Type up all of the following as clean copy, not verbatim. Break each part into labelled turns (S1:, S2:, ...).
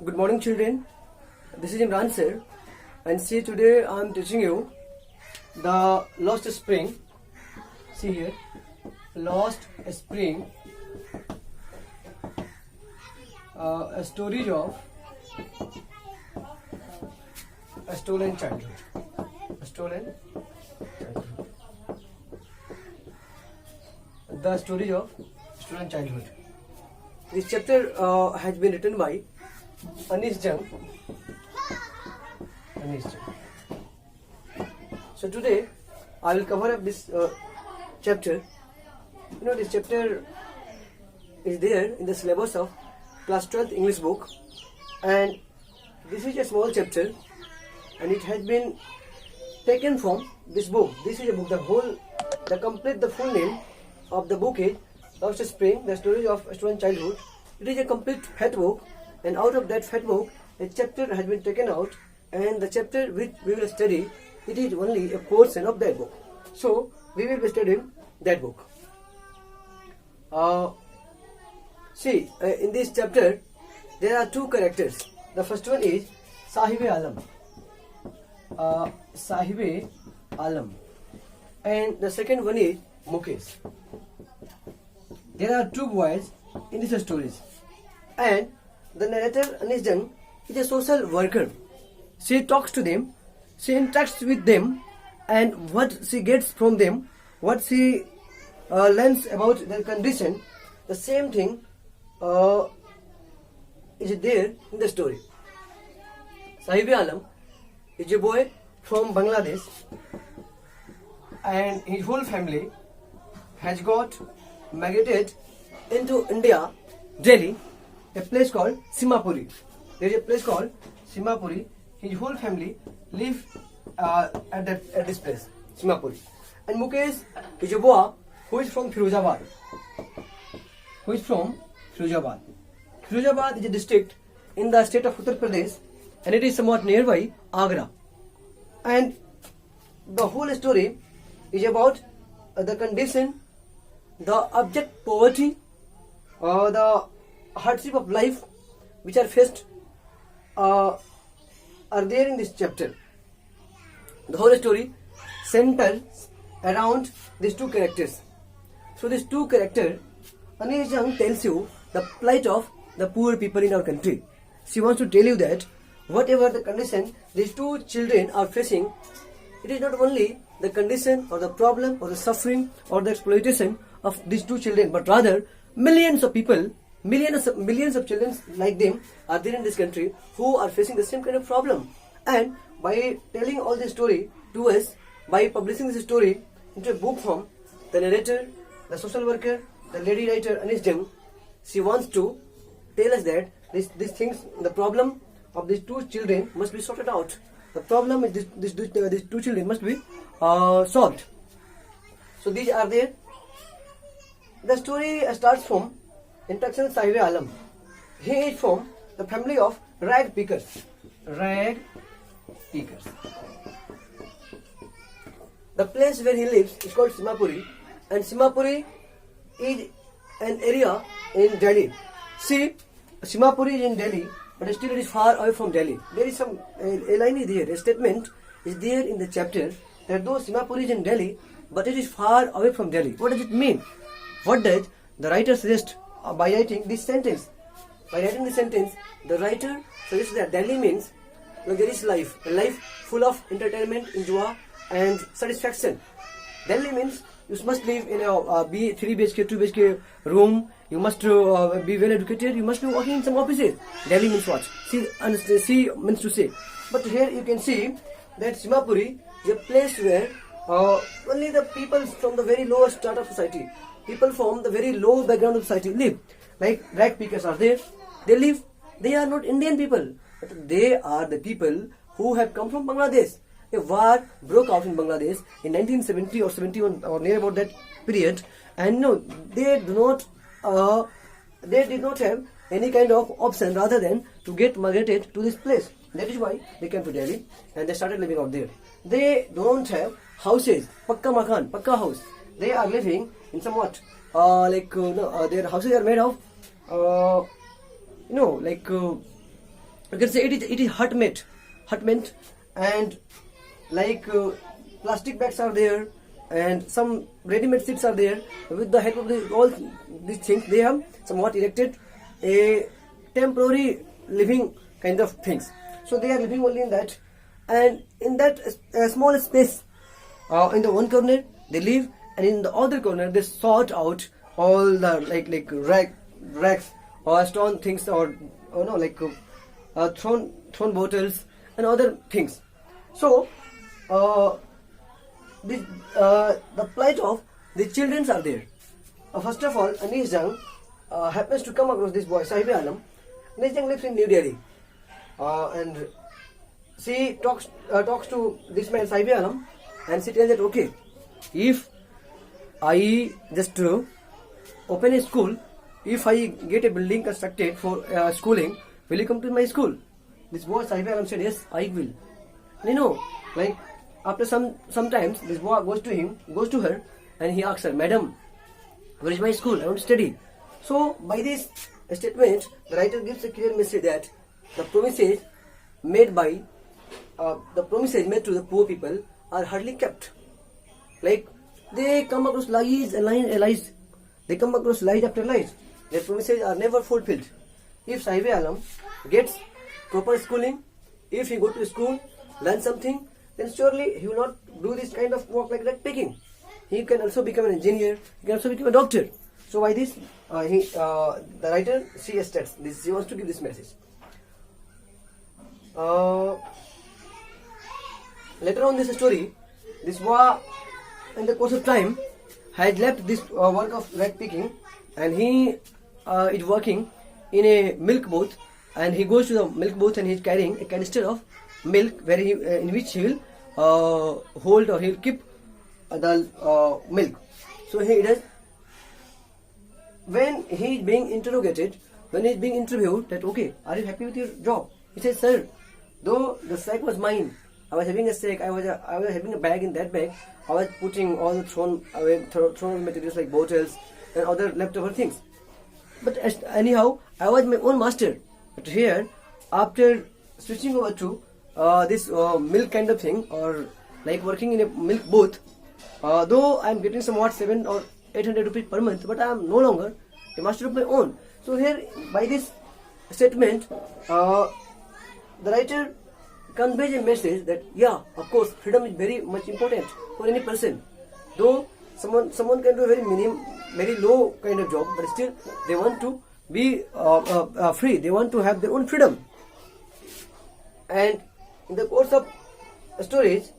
S1: Good morning, children. This is Imran sir, and see, today I am teaching you the Lost Spring. See here, Lost Spring, a story of a stolen childhood. A stolen childhood. The story of stolen childhood. This chapter has been written by Anish Jung. So today I will cover up this chapter. You know, this chapter is there in the syllabus of class 12th English book, and this is a small chapter, and it has been taken from this book. This is a book. The full name of the book is Lost Spring, the story of a stolen childhood. It is a complete fat book, and out of that fat book, a chapter has been taken out, and the chapter which we will study, it is only a portion of that book. So we will be studying that book. In this chapter, there are two characters. The first one is Sahib-e-Alam. Sahib-e-Alam. And the second one is Mukesh. There are two boys in these stories. And the narrator, Anish Jung, is a social worker. She talks to them, she interacts with them, and what she gets from them, what she learns about their condition, the same thing is there in the story. Sahib-e-Alam is a boy from Bangladesh, and his whole family has got migrated into India, Delhi, a place called Simapuri. There is a place called Simapuri. His whole family live at this place, Simapuri. And Mukesh is a boy who is from Firozabad. Firozabad is a district in the state of Uttar Pradesh, and it is somewhat nearby Agra. And the whole story is about the condition, the abject poverty, the hardship of life which are faced are there in this chapter. The whole story centers around these two characters. So these two characters, Anish Jung tells you the plight of the poor people in our country. She wants to tell you that whatever the condition these two children are facing, it is not only the condition or the problem or the suffering or the exploitation of these two children, but rather millions of people, millions of children like them are there in this country who are facing the same kind of problem. And by telling all this story to us, by publishing this story into a book form, the narrator, the social worker, the lady writer Anish Jung, she wants to tell us that these things, the problem of these two children must be sorted out. The problem is these two children must be solved. So these are there. The story starts from introduction of Sahib-e-Alam. He is from the family of rag pickers. The place where he lives is called Simapuri, and Simapuri is an area in Delhi. See, Simapuri is in Delhi, but still it is far away from Delhi. There is some a line is there, a statement is there in the chapter that though Simapuri is in Delhi, but it is far away from Delhi. What does it mean? What does the writer suggest by writing this sentence? By writing this sentence, the writer suggests that Delhi means luxurious life, a life full of entertainment, enjoy, and satisfaction. Delhi means you must live in a 3 BHK, 2 BHK room. You must be well educated. You must be working in some offices. Delhi means what? See means to say. But here you can see that Simapuri is a place where only the people from the very lowest strata of society, people from the very low background of society live. Like rag pickers are there. They live. They are not Indian people, but they are the people who have come from Bangladesh. A war broke out in Bangladesh in 1970 or 71 or near about that period, and no, they did not have any kind of option rather than to get migrated to this place. That is why they came to Delhi and they started living out there. They don't have houses, pakka house. They are living in somewhat their houses are made of You can say it is hut meant, and like plastic bags are there, and some ready-made seats are there. With the help of all these things, they have somewhat erected a temporary living kind of things. So they are living only in that, and in that small space, in the one corner they live, and in the other corner they sort out all the like racks or stone things, or no, like thrown bottles and other things. So the plight of the children are there. First of all, Anis Jang happens to come across this boy, Sahibi Alam. Anis Jang lives in New Delhi, and she talks to this man Sahibi Alam, and she tells that, okay, if I just open a school, if I get a building constructed for schooling, will you come to my school? This boy Sahibi Alam said, yes, I will. And you know, like after sometimes this boy goes to her, and he asks her, madam, where is my school? I want to study. So by this statement, the writer gives a clear message that the promises made to the poor people are hardly kept. Like they come across lies and lies. They come across lies after lies. Their promises are never fulfilled. If Sahibi Alam gets proper schooling, if he go to school, learn something, then surely he will not do this kind of work like that picking. He can also become an engineer. He can also become a doctor. So by this, the writer, she states this. She wants to give this message. Later on this story, this boy, in the course of time, had left this work of rag picking, and he is working in a milk booth, and he goes to the milk booth and he is carrying a canister of milk, where in which he will hold, or he will keep the milk. So he does. When he is being interrogated, when he is being interviewed, that, okay, are you happy with your job? He says, sir, though the sack was mine, I was having a sack, I was having a bag. In that bag, I was putting all the thrown materials like bottles and other leftover things. But anyhow, I was my own master. But here, after switching over to this milk kind of thing, or like working in a milk booth, though I am getting somewhat 700 or 800 rupees per month, but I am no longer a master of my own. So here, by this statement, the writer conveys a message that, yeah, of course, freedom is very much important for any person. Though someone can do a very low kind of job, but still they want to be free. They want to have their own freedom. And in the course of stories,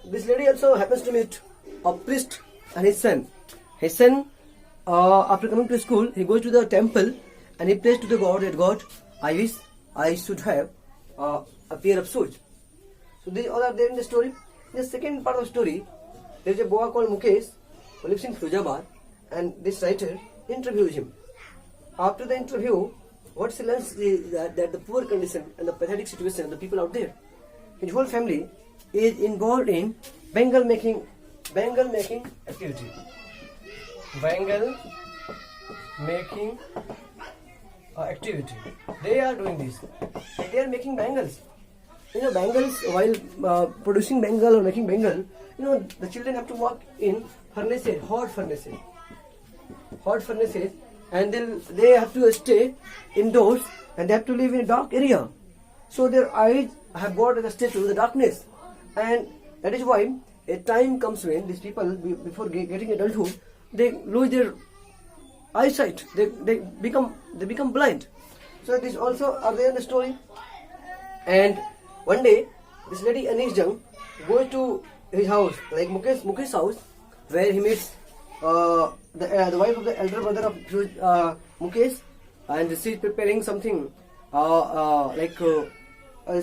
S1: this lady also happens to meet a priest and his son. His son, after coming to school, he goes to the temple and he prays to the God that, God, I wish I should have a pair of shoes. So these all are there in the story. In the second part of the story, there is a boy called Mukesh who lives in Firozabad, and this writer interviews him. After the interview, what he learns is that the poor condition and the pathetic situation of the people out there. His whole family is involved in bangle making activity. Bangle making activity. They are doing this. And they are making bangles. You know, bangles, while producing bangle or making bangle, you know, the children have to work in furnaces, hot furnaces, and they have to stay indoors, and they have to live in a dark area. So their eyes have got adjusted to the darkness, and that is why a time comes when these people, before getting adulthood, they lose their eyesight. They become blind. So this also are there in the story. And one day, this lady Anis Jung goes to his house, like Mukesh's house, where he meets the wife of the elder brother of Mukesh, and she is preparing something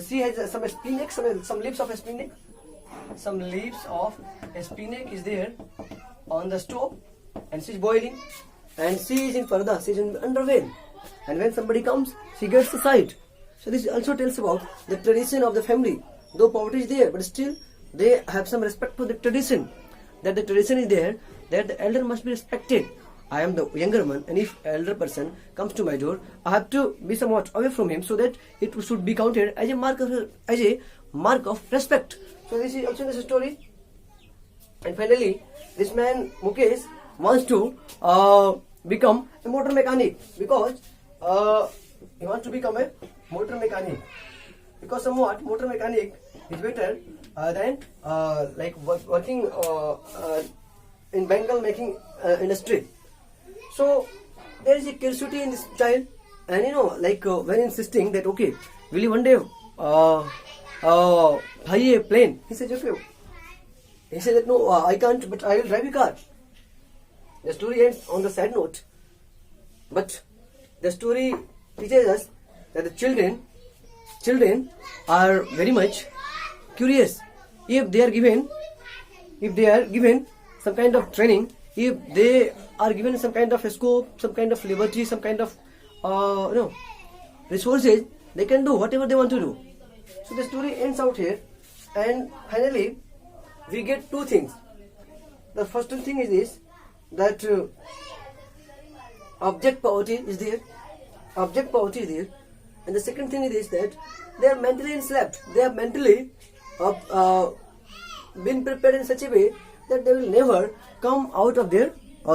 S1: she has some spinach, some leaves of a spinach. Some leaves of a spinach is there on the stove, and she is boiling, and she is in parda, she is in underwear, and when somebody comes, she gets the sight. So this also tells about the tradition of the family. Though poverty is there, but still they have some respect for the tradition. That the tradition is there, that the elder must be respected. I am the younger one, and if elder person comes to my door, I have to be somewhat away from him so that it should be counted as a mark of respect. So this is also the story. And finally, this man Mukesh wants to become a motor mechanic because he wants to become a motor mechanic because somewhat motor mechanic is better than like working in Bengal making industry. So there is a curiosity in this child, and like when insisting that okay, will you one day buy a plane? He said okay. He said that no, I can't, but I will drive a car. The story ends on the sad note, but the story teaches us that the children are very much curious. If they are given some kind of training, if they are given some kind of a scope, some kind of liberty, some kind of resources, they can do whatever they want to do. So the story ends out here, and finally we get two things. The first thing is this, that object poverty is there, and the second thing is this, that they are mentally enslaved. They are mentally been prepared in such a way that they will never come out of their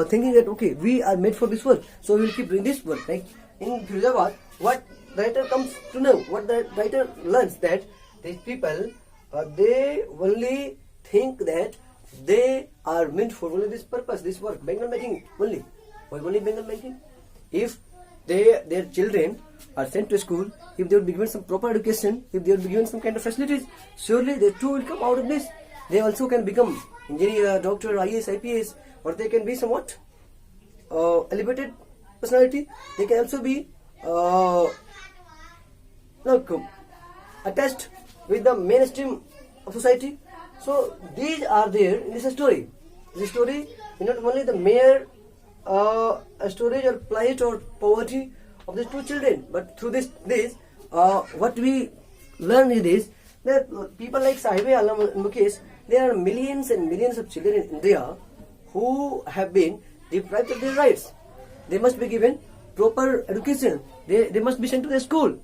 S1: thinking that okay, we are made for this work, so we will keep doing this work. Like in Firuzabad, what the writer comes to know, what the writer learns, that these people they only think that they are meant for only this purpose, this work, Bengal making only. Why only Bengal making? If their children are sent to school, if they would be given some proper education, if they would be given some kind of facilities, surely they too will come out of this. They also can become engineer, doctor, IAS, IPS, or they can be somewhat elevated personality. They can also be attached with the mainstream of society. So these are there in this story. This story is not only the mere storage or plight or poverty of these two children, but through this what we learn is this, that people like Sahib Alam and Mukesh, there are millions and millions of children in India who have been deprived of their rights. They must be given proper education. They must be sent to the school.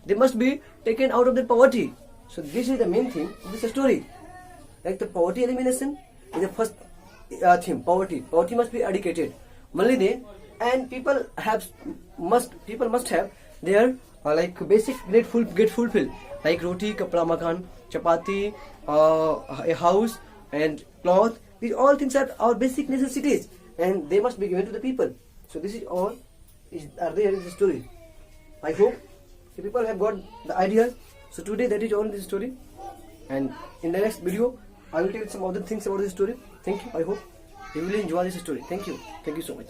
S1: They must be taken out of their poverty. So this is the main thing of this story. Like the poverty elimination is the first thing. Poverty must be eradicated. Only then, and people must have their like basic need get fulfilled, like roti, kapda, makan, chapati, a house and cloth. These all things are our basic necessities, and they must be given to the people. So this is all are there in the story. I hope the people have got the idea. So today that is all in this story, and in the next video I will tell some other things about this story. Thank you. I hope you will enjoy this story. Thank you so much.